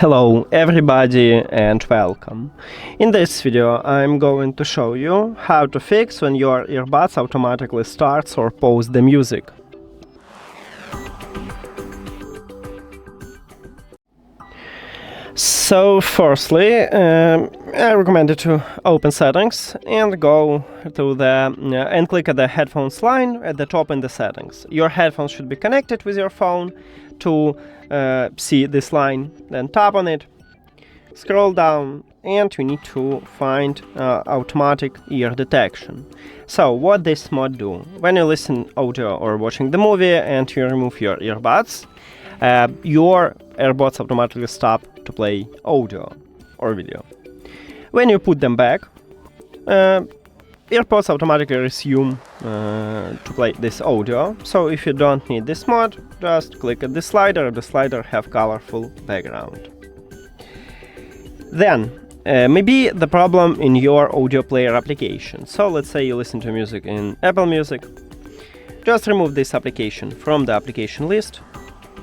Hello everybody and welcome. In this video I'm going to show you how to fix when your earbuds automatically starts or pause the music. So firstly, I recommend you to open settings and go to the and click at the headphones line at the top in the settings. Your headphones should be connected with your phone to see this line. Then tap on it, scroll down, and you need to find automatic ear detection. So what this mod do? When you listen audio or watching the movie and you remove your earbuds, your AirPods automatically stop to play audio or video. When you put them back, AirPods automatically resume to play this audio. So if you don't need this mod, just click at the slider. The slider have colorful background. Then maybe the problem in your audio player application. So let's say you listen to music in Apple Music. Just remove this application from the application list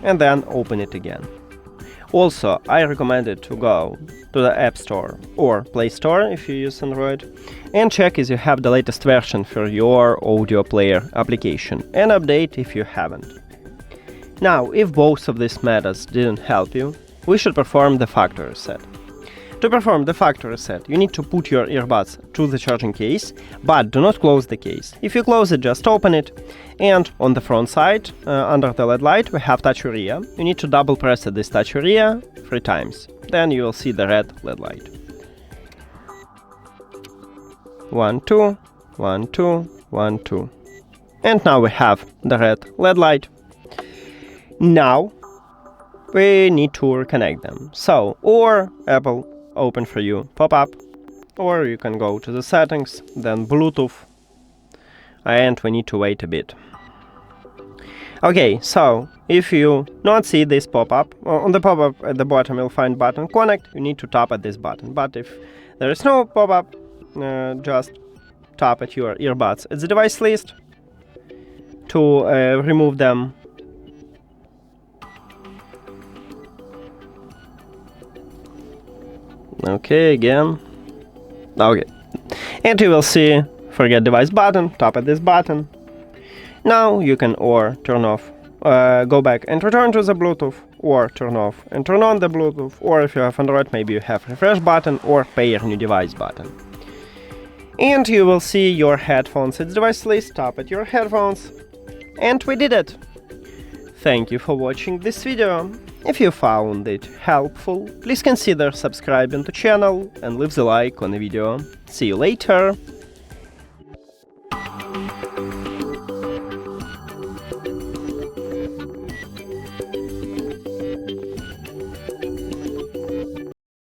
and then open it again. Also, I recommend it to go to the App Store or Play Store if you use Android and check if you have the latest version for your audio player application and update if you haven't. Now, if both of these methods didn't help you, we should perform the factory reset. To perform the factory reset, you need to put your earbuds to the charging case, but do not close the case. If you close it, just open it, and on the front side, under the LED light, we have touch area. You need to double press at this touch area 3 times. Then you will see the red LED light. 1, 2, 1, 2, 1, 2. And now we have the red LED light. Now we need to reconnect them. So, or Apple open for you pop-up, or you can go to the settings, then Bluetooth, and we need to wait a bit. Okay, so if you not see this pop-up, on the pop-up at the bottom you'll find button connect. You need to tap at this button, but if there is no pop-up, just tap at your earbuds at the device list to remove them. Okay, again. Okay. And you will see forget device button, tap at this button. Now you can or turn off, go back and return to the Bluetooth, or turn off and turn on the Bluetooth, or if you have Android, maybe you have refresh button or pair new device button. And you will see your headphones at the device list, tap at your headphones, and we did it! Thank you for watching this video. If you found it helpful, please consider subscribing to the channel and leave the like on the video. See you later!